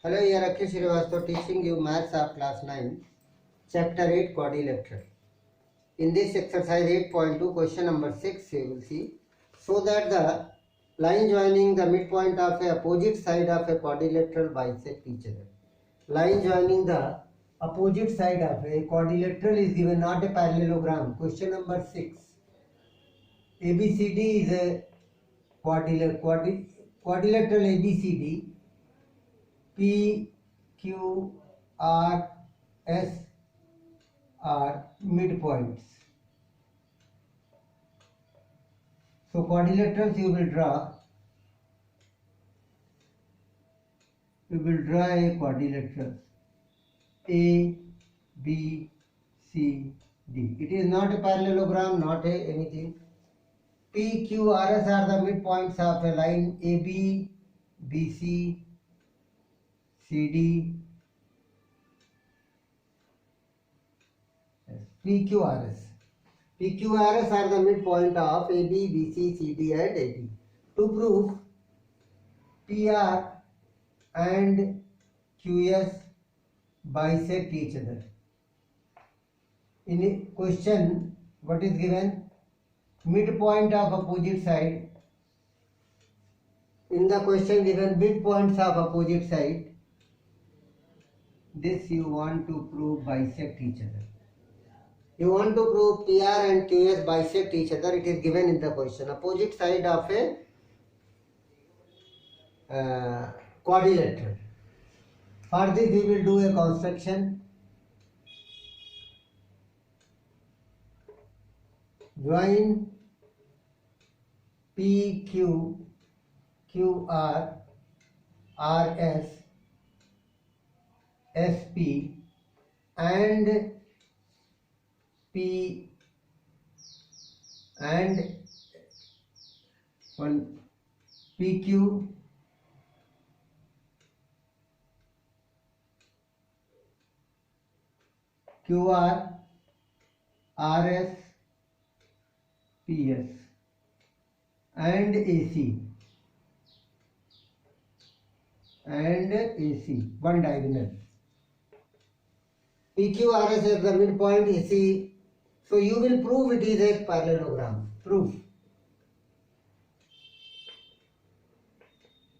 Hello, here Akhil Srivastava teaching you maths of class 9, chapter 8 quadrilateral. In this exercise 8.2, question number 6, you will see. So that the line joining the midpoint of a opposite side of a quadrilateral bisect each other. Line joining the opposite side of a quadrilateral is given, not a parallelogram. Question number 6. ABCD is a quadrilateral ABCD. P, Q, R, S are midpoints. So quadrilaterals you will draw. You will draw a quadrilateral A, B, C, D. It is not a parallelogram, not a anything. P, Q, R, S are the midpoints of a line AB, BC, CD, PQRS. PQRS are the midpoint of AB, BC, CD and AD. To prove PR and QS bisect each other. In a question, what is given? Midpoint of opposite side. In the question given midpoints of opposite side, this you want to prove bisect each other. You want to prove PR and QS bisect each other. It is given in the question. Opposite side of a quadrilateral. For this we will do a construction. Join PQ, QR, RS, SP and P and one PQ, QR, RS, PS and AC one diagonal. PQRS is the midpoint AC. So you will prove it is a parallelogram. Proof.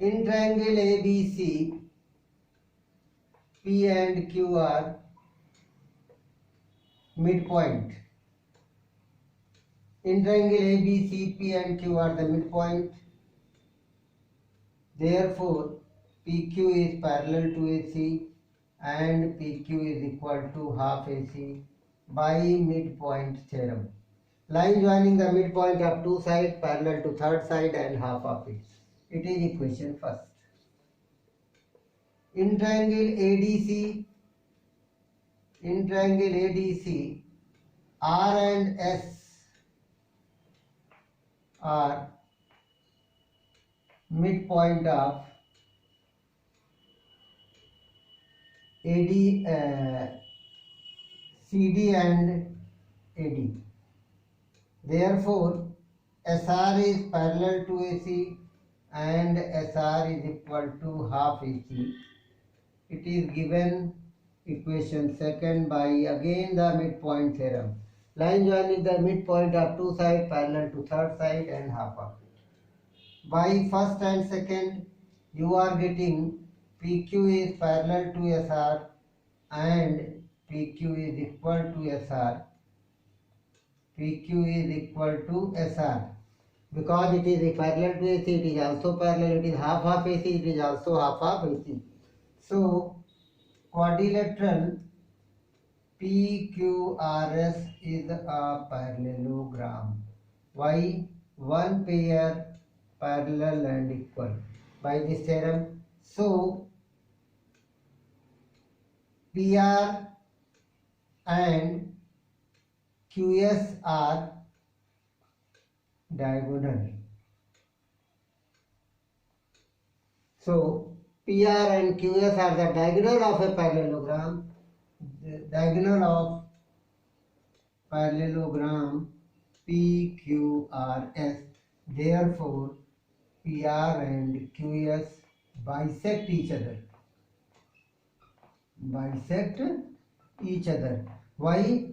In triangle ABC, P and Q are midpoint. In triangle ABC, P and Q are the midpoint. Therefore, PQ is parallel to AC and PQ is equal to half AC by midpoint theorem. Line joining the midpoint of two sides parallel to third side and half of it. It is equation first. In triangle ADC, R and S are midpoint of CD and AD. Therefore, SR is parallel to AC and SR is equal to half AC. It is given equation second by again the midpoint theorem. Line joining the midpoint of two sides parallel to third side and half of it. By first and second, you are getting PQ is parallel to SR and PQ is equal to SR. PQ is equal to SR. Because it is parallel to AC, it is also parallel. It is half of AC, it is also half of AC. So, quadrilateral PQRS is a parallelogram. Why? One pair parallel and equal by this theorem. So, PR and QS are diagonal. So, PR and QS are the diagonal of a parallelogram. The diagonal of parallelogram PQRS. Therefore, PR and QS bisect each other. bisect each other. Why?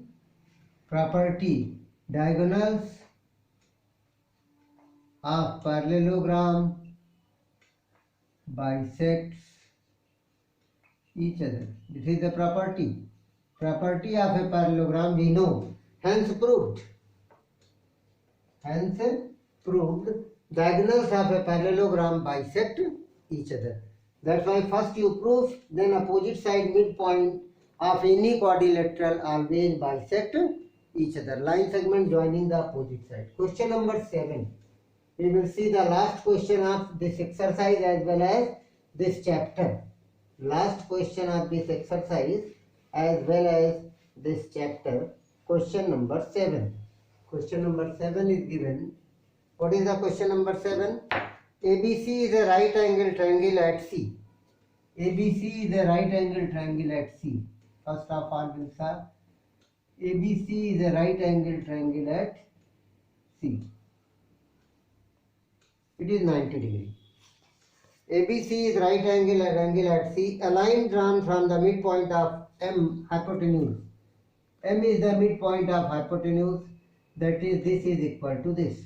Property: diagonals of parallelogram bisects each other. This is the property. Property of a parallelogram we know. Hence proved. Hence proved. Diagonals of a parallelogram bisect each other. That's why first you prove, then opposite side midpoint of any quadrilateral always bisect each other. Line segment joining the opposite side. Question number 7. We will see the last question of this exercise as well as this chapter. Last question of this exercise as well as this chapter. Question number 7. Question number 7 is given. What is the question number 7? ABC is a right angle triangle at C. ABC is a right angle triangle at C. First of all, we'll start. ABC is a right angle triangle at C. It is 90 degree. ABC is right angle at C. A line drawn from the midpoint of M hypotenuse. M is the midpoint of hypotenuse. That is, this is equal to this.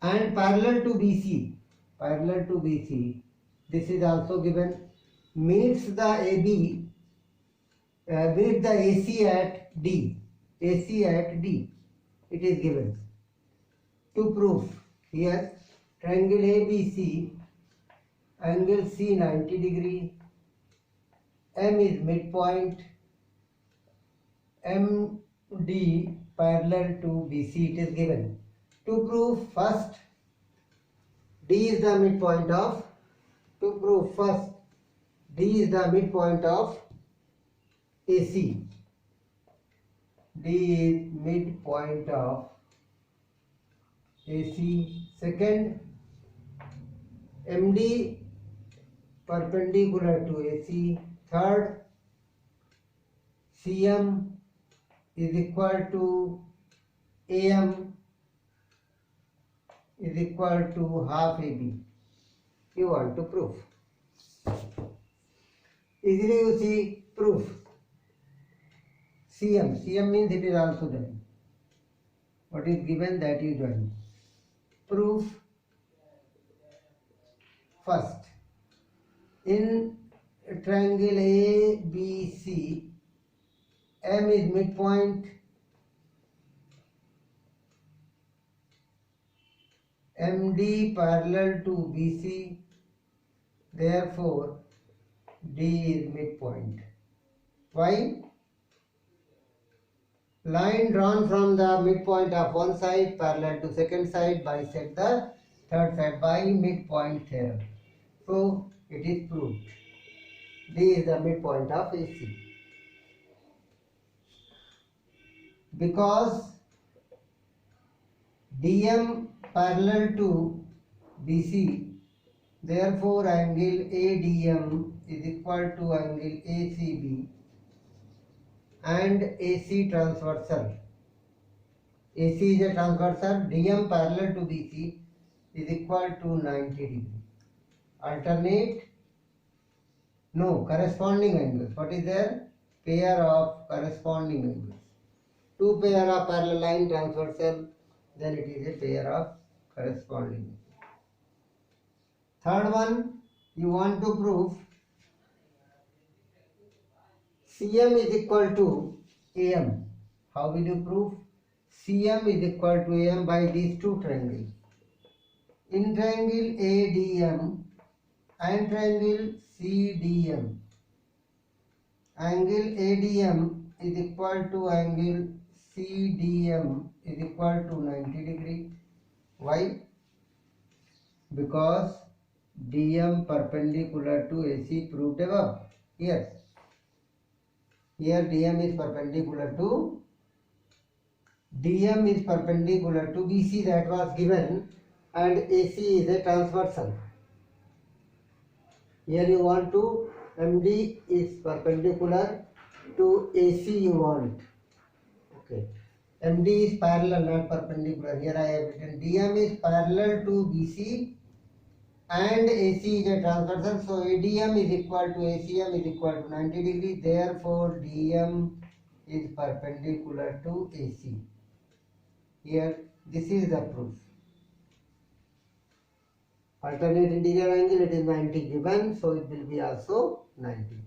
And parallel to BC. Parallel to BC. This is also given. Meets the AB. Meets the AC at D. AC at D. It is given. To prove. Here, triangle ABC, angle C 90 degree, M is midpoint, MD parallel to BC, it is given. To prove first, D is the midpoint of, to prove first, D is the midpoint of AC. D is midpoint of AC. Second, MD perpendicular to AC. Third, CM is equal to AM is equal to half AB. You want to prove. Easily you see proof. CM means it is also there. What is given, that is joined. Proof. First, in triangle ABC, M is midpoint, MD parallel to BC, therefore D is midpoint. Why? Line drawn from the midpoint of one side parallel to second side bisect the third side by midpoint theorem. So it is proved. D is the midpoint of AC. Because DM parallel to BC, therefore angle ADM is equal to angle ACB and AC transversal. AC is a transversal, DM parallel to BC is equal to 90 degree. Alternate? No, corresponding angles. What is there? Pair of corresponding angles. Two pair of parallel line transversal, then it is a pair of corresponding. Third one, you want to prove CM is equal to AM. How will you prove? CM is equal to AM by these two triangles. In triangle ADM and triangle CDM, angle ADM is equal to angle CDM is equal to 90 degree. Why? Because DM perpendicular to AC proved above. Here DM is perpendicular to BC, that was given, and AC is a transversal. Here you want to, MD is perpendicular to AC you want. Okay. MD is parallel, not perpendicular. Here I have written DM is parallel to BC and AC is a transversal, so ADM is equal to ACM is equal to 90 degree. Therefore, DM is perpendicular to AC. Here, this is the proof. Alternate interior angle, it is 90 given, so it will be also 90,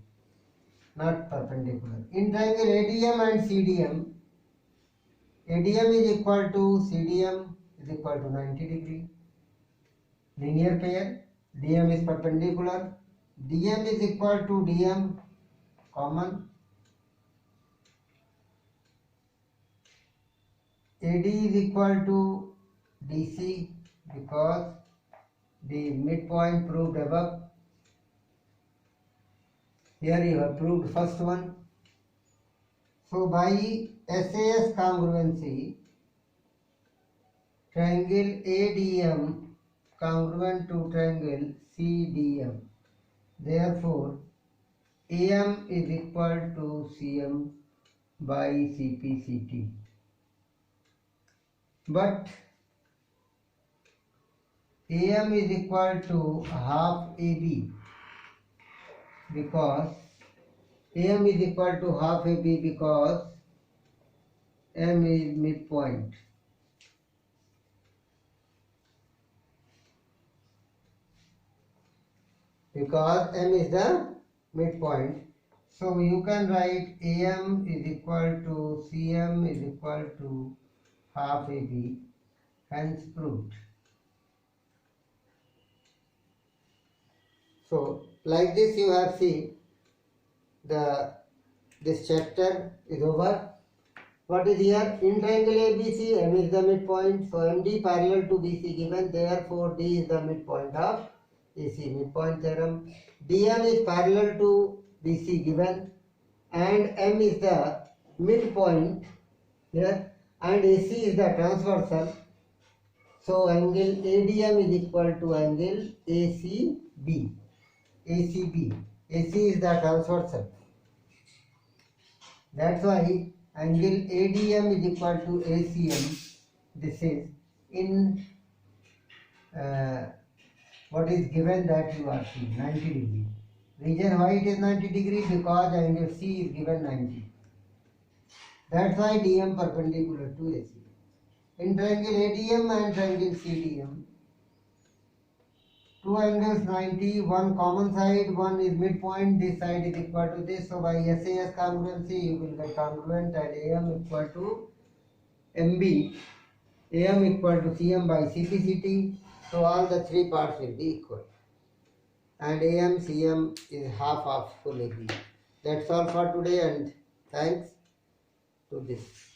not perpendicular. In triangle ADM and CDM, ADM is equal to CDM is equal to 90 degree. Linear pair, DM is perpendicular, DM is equal to DM common, AD is equal to DC because the midpoint proved above. Here you have proved first one. So by SAS congruency, triangle ADM congruent to triangle CDM. Therefore, AM is equal to CM by CPCT. But AM is equal to half AB because AM is equal to half AB because M is midpoint. Because M is the midpoint. So you can write AM is equal to CM is equal to half AB, hence proved. So like this you have seen this chapter is over. What is here? In triangle ABC, M is the midpoint, so MD parallel to BC given, therefore D is the midpoint of AC, midpoint theorem. DM is parallel to BC given and M is the midpoint here and AC is the transversal. So angle ADM is equal to angle ACB. ACB. AC is the transversal. That's why angle ADM is equal to ACM. This is in what is given that you are seeing 90 degree. Reason why it is 90 degree because angle C is given 90. That's why DM perpendicular to AC. In triangle ADM and triangle CDM, two angles 90, one common side, one is midpoint, this side is equal to this. So by SAS congruency you will get congruent and AM equal to MB, AM equal to CM by CPCT. So all the three parts will be equal. And AM, CM is half of full AB. That's all for today and thanks to this.